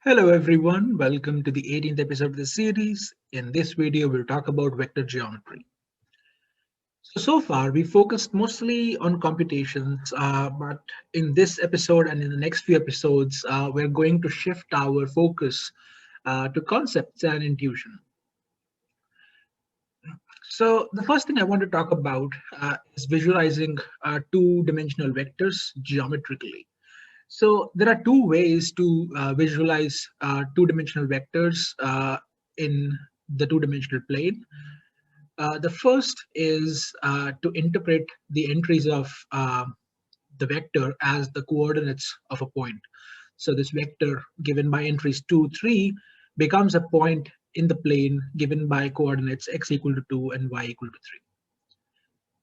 Hello everyone, welcome to the 18th episode of the series. In this video, we'll talk about vector geometry. So far, we focused mostly on computations, but in this episode and in the next few episodes, we're going to shift our focus to concepts and intuition. So the first thing I want to talk about is visualizing two-dimensional vectors geometrically. So there are two ways to visualize two-dimensional vectors in the two-dimensional plane. The first is to interpret the entries of the vector as the coordinates of a point. So this vector given by entries 2, 3 becomes a point in the plane given by coordinates x equal to 2 and y equal to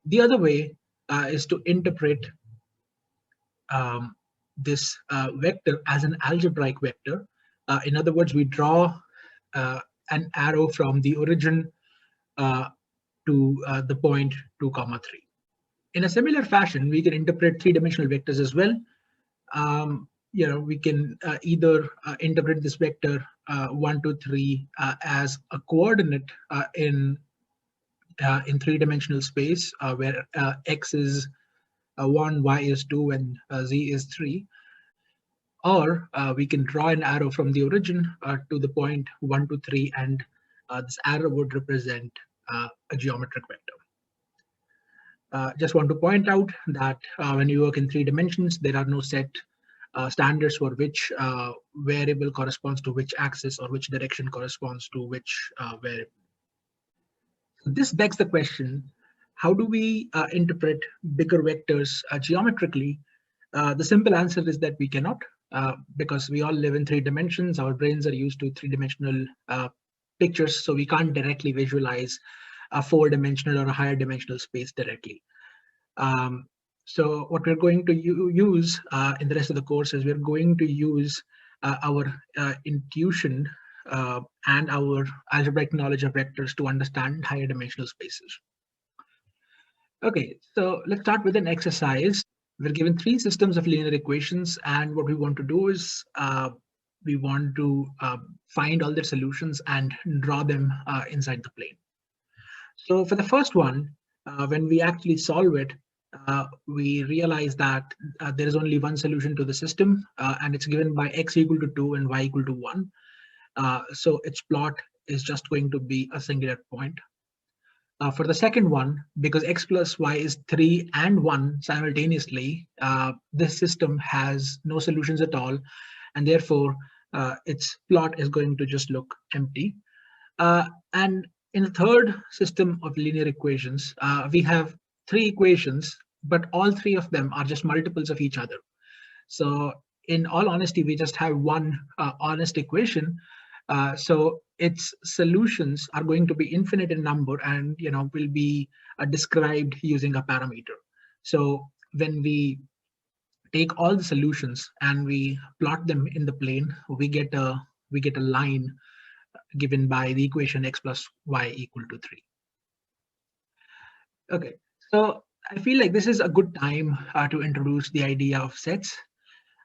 3. The other way is to interpret um, this vector as an algebraic vector. In other words, we draw an arrow from the origin uh, to the point 2 comma 3. In a similar fashion, we can interpret three-dimensional vectors as well. We can either interpret this vector 1, 2, 3 as a coordinate in three-dimensional space where x is 1, y is 2, and z is 3. Or we can draw an arrow from the origin to the point 1, 2, 3, and this arrow would represent a geometric vector. Just want to point out that when you work in three dimensions, there are no set standards for which variable corresponds to which axis or which direction corresponds to which variable. This begs the question, how do we interpret bigger vectors geometrically? The simple answer is that we cannot, because we all live in three dimensions. Our brains are used to three-dimensional pictures, so we can't directly visualize a four-dimensional or a higher dimensional space directly. So what we're going to use in the rest of the course is we're going to use our intuition and our algebraic knowledge of vectors to understand higher dimensional spaces. Okay, so let's start with an exercise. We're given three systems of linear equations, and what we want to do is we want to find all their solutions and draw them inside the plane. So for the first one, when we actually solve it, we realize that there is only one solution to the system, and it's given by x equal to 2 and y equal to 1. So its plot is just going to be a singular point. For the second one, because x plus y is 3 and 1 simultaneously, this system has no solutions at all, and therefore its plot is going to just look empty. And in the third system of linear equations, we have three equations, but all three of them are just multiples of each other. So in all honesty, we just have one honest equation. So its solutions are going to be infinite in number and will be described using a parameter. So when we take all the solutions and we plot them in the plane, we get a line given by the equation x plus y equal to 3. Okay, so I feel like this is a good time to introduce the idea of sets.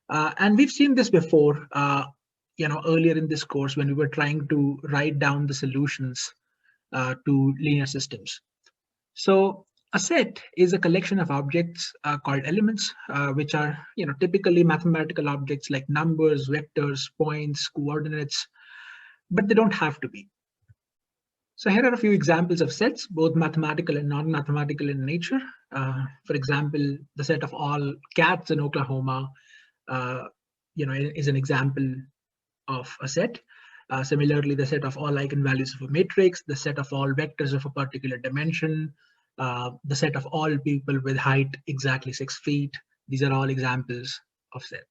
And we've seen this before, earlier in this course when we were trying to write down the solutions to linear systems. So a set is a collection of objects called elements, which are typically mathematical objects like numbers, vectors, points, coordinates, but they don't have to be. So here are a few examples of sets, both mathematical and non-mathematical in nature. For example, the set of all cats in Oklahoma, is an example of a set. Similarly, the set of all eigenvalues of a matrix, the set of all vectors of a particular dimension, the set of all people with height exactly 6 feet. These are all examples of set.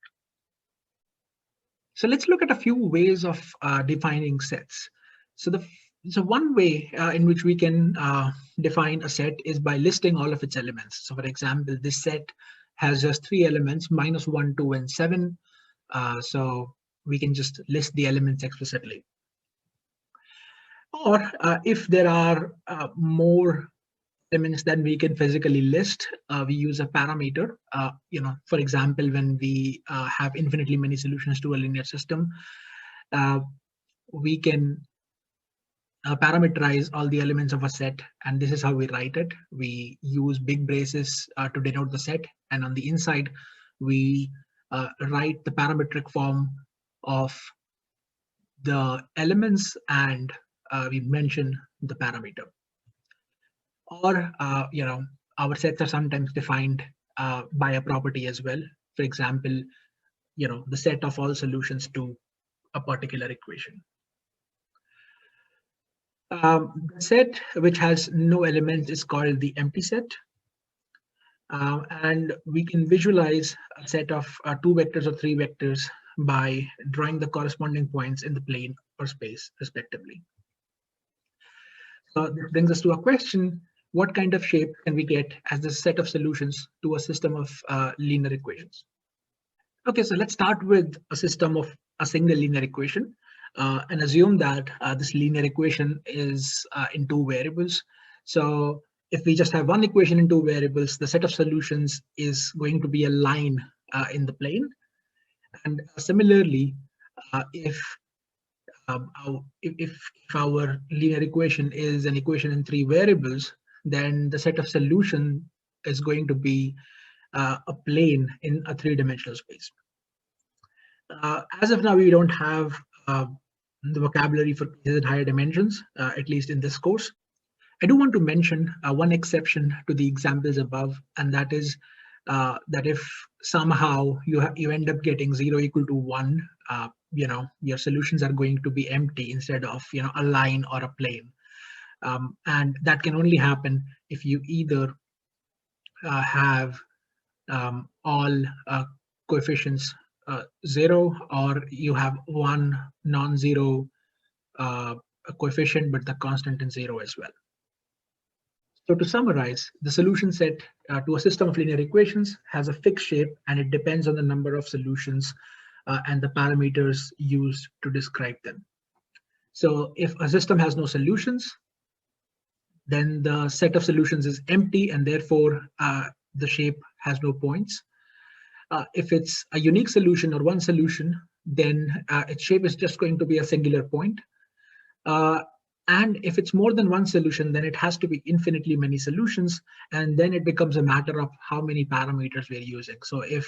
So let's look at a few ways of defining sets. So one way in which we can define a set is by listing all of its elements. So for example, this set has just 3 elements, minus 1, 2, and 7. So we can just list the elements explicitly. Or if there are more elements than we can physically list, we use a parameter. For example, when we have infinitely many solutions to a linear system, we can parameterize all the elements of a set, and this is how we write it. We use big braces to denote the set, and on the inside, we write the parametric form of the elements, and we mention the parameter. Or, our sets are sometimes defined by a property as well. For example, the set of all solutions to a particular equation. The set which has no elements is called the empty set. And we can visualize a set of 2 vectors or 3 vectors by drawing the corresponding points in the plane or space, respectively. So this brings us to a question: what kind of shape can we get as the set of solutions to a system of linear equations? Okay, so let's start with a system of a single linear equation and assume that this linear equation is in 2 variables. So if we just have one equation in 2 variables, the set of solutions is going to be a line in the plane. And similarly, if our linear equation is an equation in 3 variables, then the set of solution is going to be a plane in a 3-dimensional space. As of now, we don't have the vocabulary for cases in higher dimensions, at least in this course. I do want to mention one exception to the examples above, and that is that if somehow you end up getting 0 equal to 1, your solutions are going to be empty instead of a line or a plane, and that can only happen if you either have all coefficients 0, or you have one non-zero coefficient but the constant in 0 as well. So to summarize, the solution set to a system of linear equations has a fixed shape, and it depends on the number of solutions and the parameters used to describe them. So if a system has no solutions, then the set of solutions is empty, and therefore the shape has no points. If it's a unique solution or one solution, then its shape is just going to be a singular point. And if it's more than one solution, then it has to be infinitely many solutions, and then it becomes a matter of how many parameters we're using. So if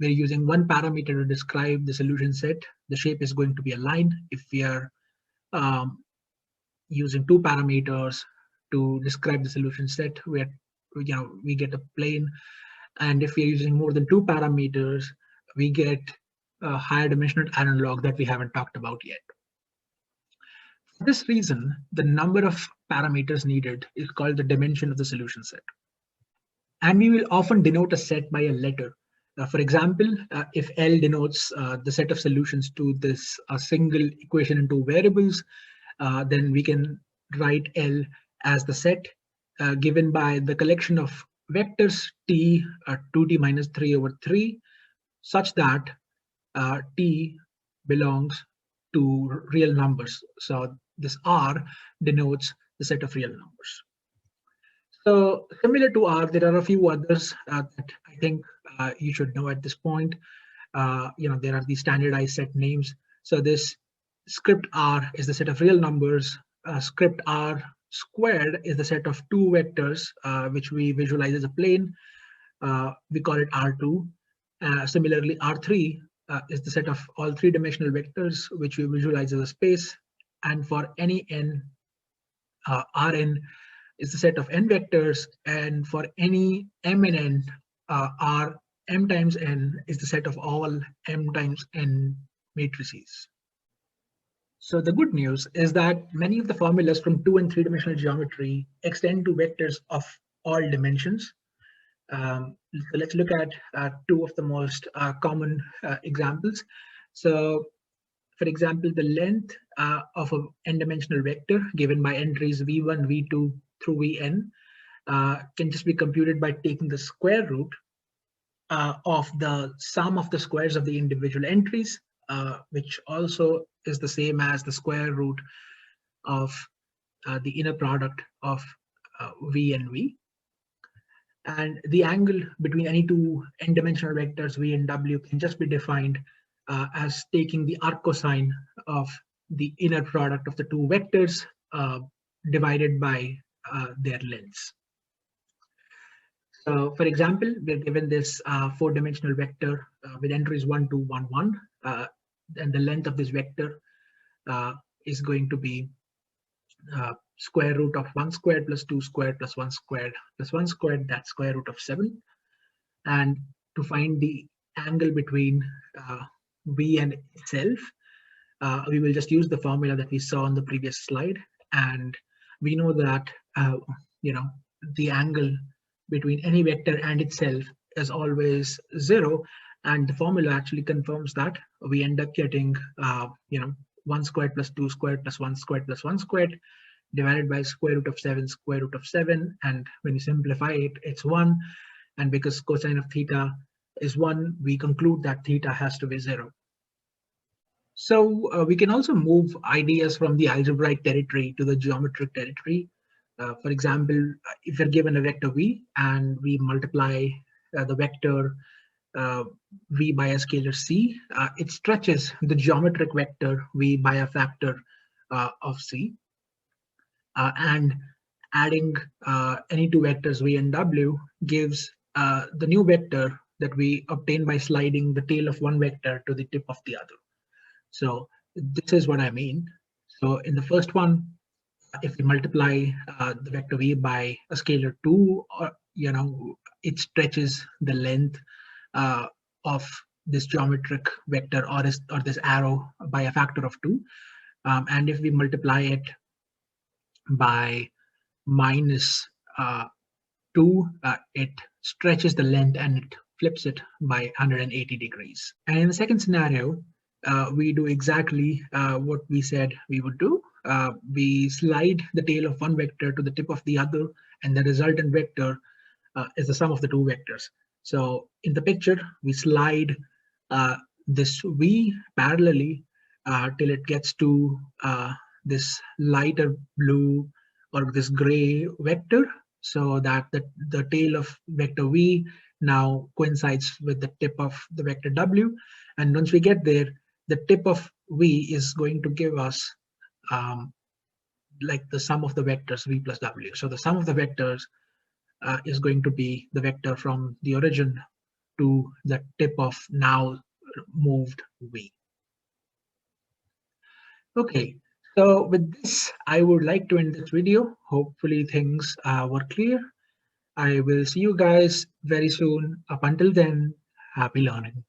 we're using one parameter to describe the solution set, the shape is going to be a line. If we are using 2 parameters to describe the solution set, we get a plane. And if we're using more than 2 parameters, we get a higher dimensional analog that we haven't talked about yet. For this reason, the number of parameters needed is called the dimension of the solution set. And we will often denote a set by a letter. For example, if L denotes the set of solutions to this single equation in 2 variables, then we can write L as the set given by the collection of vectors t 2t minus 3 over 3, such that t belongs to real numbers. So this R denotes the set of real numbers. So similar to R, there are a few others that I think you should know at this point. There are these standardized set names. So this script R is the set of real numbers. Script R squared is the set of 2 vectors, which we visualize as a plane. We call it R2. Similarly, R3 is the set of all 3-dimensional vectors, which we visualize as a space. And for any n, Rn is the set of n vectors. And for any m and n, m times n is the set of all m times n matrices. So the good news is that many of the formulas from 2 and 3-dimensional geometry extend to vectors of all dimensions. So let's look at 2 of the most common examples. So for example, the length of an n-dimensional vector given by entries v1, v2 through vn can just be computed by taking the square root of the sum of the squares of the individual entries, which also is the same as the square root of the inner product of v and v. And the angle between any 2 n-dimensional vectors v and w can just be defined as taking the arc cosine of the inner product of the two vectors divided by their lengths. So, for example, we're given this four-dimensional vector with entries 1, 2, 1, 1, and the length of this vector is going to be square root of 1 squared plus 2 squared plus 1 squared plus 1 squared, that's square root of 7. And to find the angle between V and itself, we will just use the formula that we saw on the previous slide. And we know that, the angle between any vector and itself is always 0. And the formula actually confirms that. We end up getting, 1 squared plus 2 squared plus 1 squared plus 1 squared divided by square root of 7 square root of 7. And when you simplify it, it's 1. And because cosine of theta is 1, we conclude that theta has to be 0. So we can also move ideas from the algebraic territory to the geometric territory. For example, if you're given a vector v and we multiply the vector v by a scalar c, it stretches the geometric vector v by a factor of c. And adding any two vectors v and w gives the new vector that we obtain by sliding the tail of one vector to the tip of the other. So this is what I mean. So in the first one, if we multiply the vector v by a scalar 2, or it stretches the length of this geometric vector or this arrow by a factor of 2. And if we multiply it by minus 2, it stretches the length and it flips it by 180 degrees. And in the second scenario, we do exactly what we said we would do. We slide the tail of one vector to the tip of the other, and the resultant vector is the sum of the two vectors. So in the picture, we slide this v parallelly till it gets to this lighter blue or this gray vector, so that the tail of vector v now coincides with the tip of the vector w. And once we get there, the tip of v is going to give us like the sum of the vectors v plus w. So the sum of the vectors is going to be the vector from the origin to the tip of now moved v. Okay, so with this, I would like to end this video. Hopefully things were clear. I will see you guys very soon. Up until then, happy learning.